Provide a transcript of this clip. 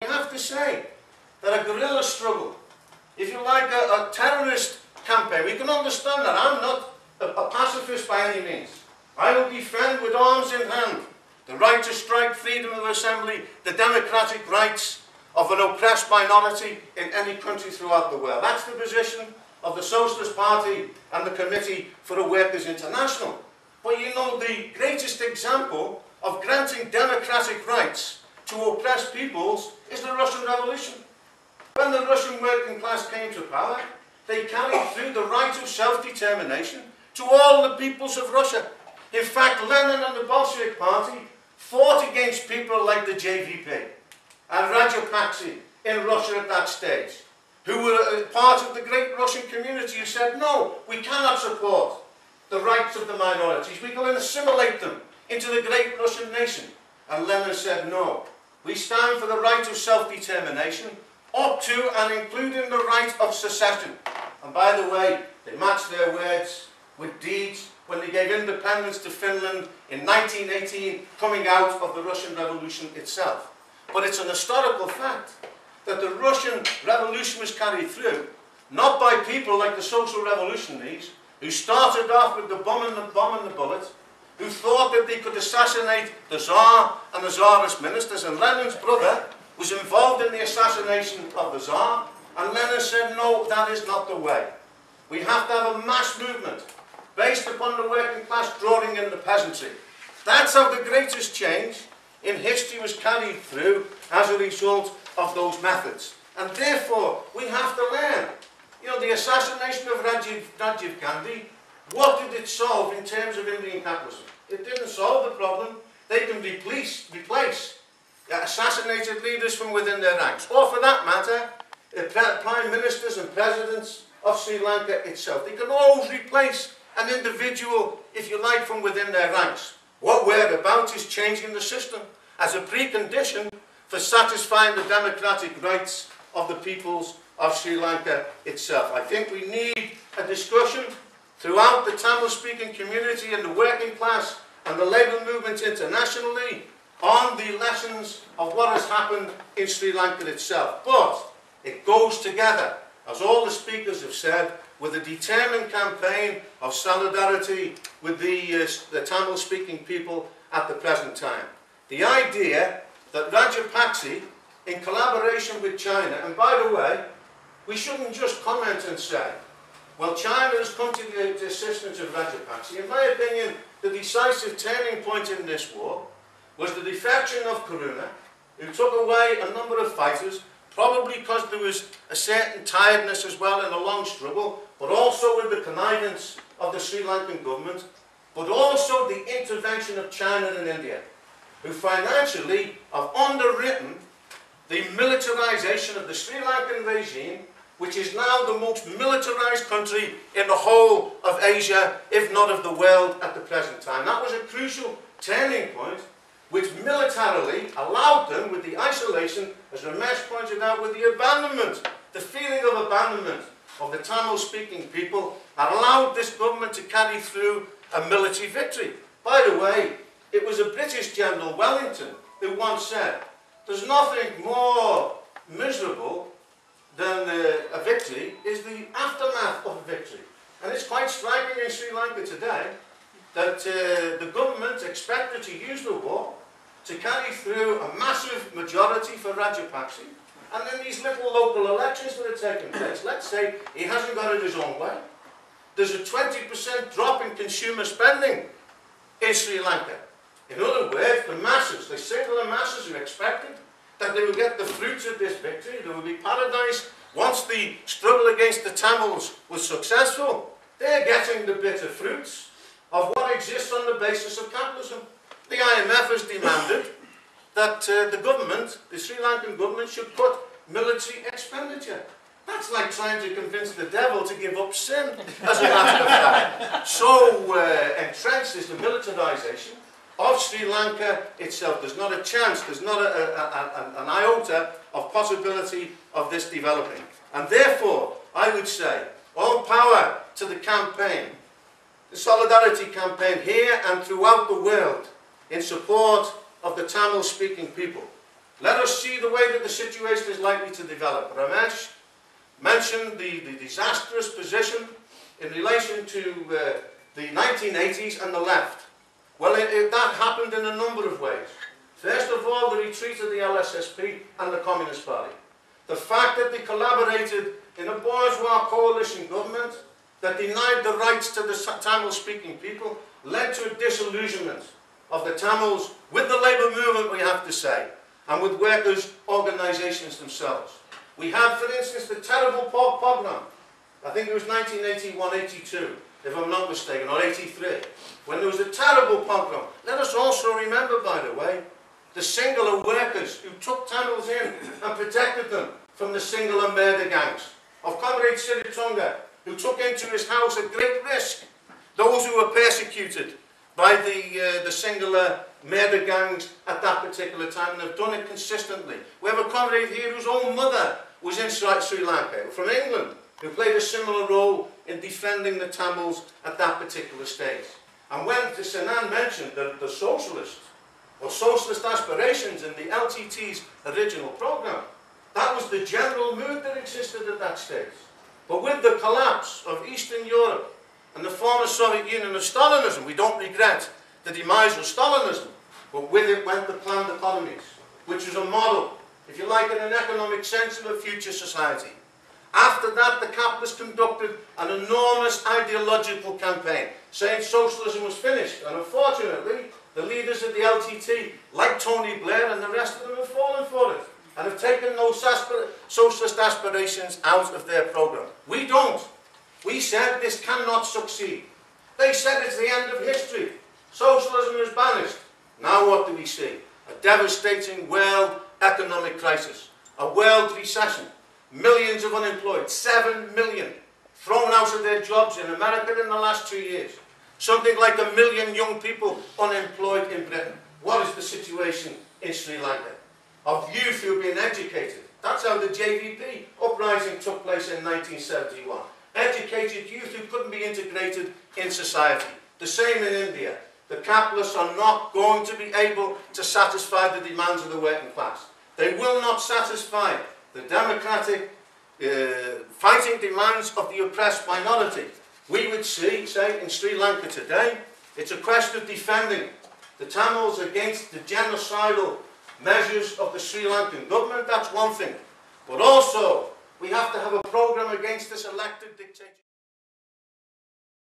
You have to say that a guerrilla struggle, if you like, a terrorist campaign, we can understand that. I'm not a pacifist by any means. I will defend with arms in hand the right to strike, freedom of assembly, the democratic rights of an oppressed minority in any country throughout the world. That's the position of the Socialist Party and the Committee for the Workers' International. But you know, the greatest example of granting democratic rights to oppressed peoples is the Russian Revolution. When the Russian working class came to power, they carried through the right of self-determination to all the peoples of Russia. In fact, Lenin and the Bolshevik Party fought against people like the JVP and Rajapaksa in Russia at that stage, who were part of the great Russian community, who said, no, we cannot support the rights of the minorities. We will assimilate them into the great Russian nation. And Lenin said, no, we stand for the right of self-determination, up to and including the right of secession. And by the way, they matched their words with deeds when they gave independence to Finland in 1918, coming out of the Russian Revolution itself. But it's an historical fact that the Russian Revolution was carried through not by people like the social revolutionaries who started off with the bomb and the bullet, who thought that they could assassinate the Tsar and the Tsarist ministers. And Lenin's brother was involved in the assassination of the Tsar, and Lenin said, no, that is not the way. We have to have a mass movement based upon the working class drawing in the peasantry. That's how the greatest change in history was carried through as a result of those methods. And therefore, we have to learn. You know, the assassination of Rajiv Gandhi, what did it solve in terms of Indian capitalism? It didn't solve the problem. They can replace assassinated leaders from within their ranks. Or for that matter, prime ministers and presidents of Sri Lanka itself. They can always replace an individual, if you like, from within their ranks. What we're about is changing the system as a precondition for satisfying the democratic rights of the peoples of Sri Lanka itself. I think we need a discussion throughout the Tamil-speaking community and the working class and the labour movement internationally on the lessons of what has happened in Sri Lanka itself. But it goes together, as all the speakers have said, with a determined campaign of solidarity with the Tamil-speaking people at the present time. The idea that Rajapaksa, in collaboration with China, and by the way, we shouldn't just comment and say, well, China has come to the assistance of Rajapaksa. In my opinion, the decisive turning point in this war was the defection of Karuna, who took away a number of fighters, probably because there was a certain tiredness as well in the long struggle, but also with the connivance of the Sri Lankan government, but also the intervention of China and India, who financially have underwritten the militarization of the Sri Lankan regime, which is now the most militarized country in the whole of Asia, if not of the world at the present time. That was a crucial turning point, which militarily allowed them, with the isolation, as Ramesh pointed out, with the abandonment, the feeling of abandonment of the Tamil-speaking people, had allowed this government to carry through a military victory. By the way, it was a British General, Wellington, who once said, there's nothing more miserable than a victory is the aftermath of a victory. And it's quite striking in Sri Lanka today that the government expected to use the war to carry through a massive majority for Rajapaksa, and then these little local elections that are taking place, let's say he hasn't got it his own way. There's a 20% drop in consumer spending in Sri Lanka. In other words, the masses, the singular masses who expected that they would get the fruits of this victory, there would be paradise once the struggle against the Tamils was successful. They're getting the bitter fruits of what exists on the basis of capitalism. The IMF has demanded that the government, the Sri Lankan government, should cut military expenditure. That's like trying to convince the devil to give up sin, as a matter of fact. So entrenched is the militarization of Sri Lanka itself. There's not a chance, there's not an iota of possibility of this developing. And therefore, I would say, all power to the campaign, the solidarity campaign here and throughout the world in support of the Tamil-speaking people. Let us see the way that the situation is likely to develop. Ramesh mentioned the disastrous position in relation to the 1980s and the left. Well, that happened in a number of ways. First of all, the retreat of the LSSP and the Communist Party. The fact that they collaborated in a bourgeois coalition government that denied the rights to the Tamil-speaking people led to a disillusionment of the Tamils with the labour movement, we have to say, and with workers' organisations themselves. We had, for instance, the terrible pogrom. I think it was 1981-82, if I'm not mistaken, or 83, when there was a terrible pogrom. Let us also remember, by the way, the singular workers who took Tamils in and protected them from the singular murder gangs of Comrade Siritunga, who took into his house at great risk those who were persecuted by the singular murder gangs at that particular time, and have done it consistently. We have a comrade here whose own mother was in Sri Lanka, from England, who played a similar role in defending the Tamils at that particular stage. And when Sinan mentioned the socialists, or socialist aspirations in the LTT's original programme, that was the general mood that existed at that stage. But with the collapse of Eastern Europe and the former Soviet Union of Stalinism, we don't regret the demise of Stalinism, but with it went the planned economies, which was a model, if you like, in an economic sense, of a future society. After that, the capitalists conducted an enormous ideological campaign, saying socialism was finished, and unfortunately, the leaders of the LTT, like Tony Blair and the rest of them, have fallen for it, and have taken those socialist aspirations out of their programme. We don't. We said this cannot succeed. They said it's the end of history. Socialism is banished. Now what do we see? A devastating world economic crisis, a world recession, millions of unemployed, 7 million thrown out of their jobs in America in the last 2 years. Something like 1 million young people unemployed in Britain. What is the situation in Sri Lanka? Of youth who have been educated. That's how the JVP uprising took place in 1971. Educated youth who couldn't be integrated in society. The same in India. The capitalists are not going to be able to satisfy the demands of the working class. They will not satisfy the democratic fighting demands of the oppressed minority. We would see, say, in Sri Lanka today, it's a question of defending the Tamils against the genocidal measures of the Sri Lankan government. That's one thing. But also, we have to have a program against this elected dictatorship.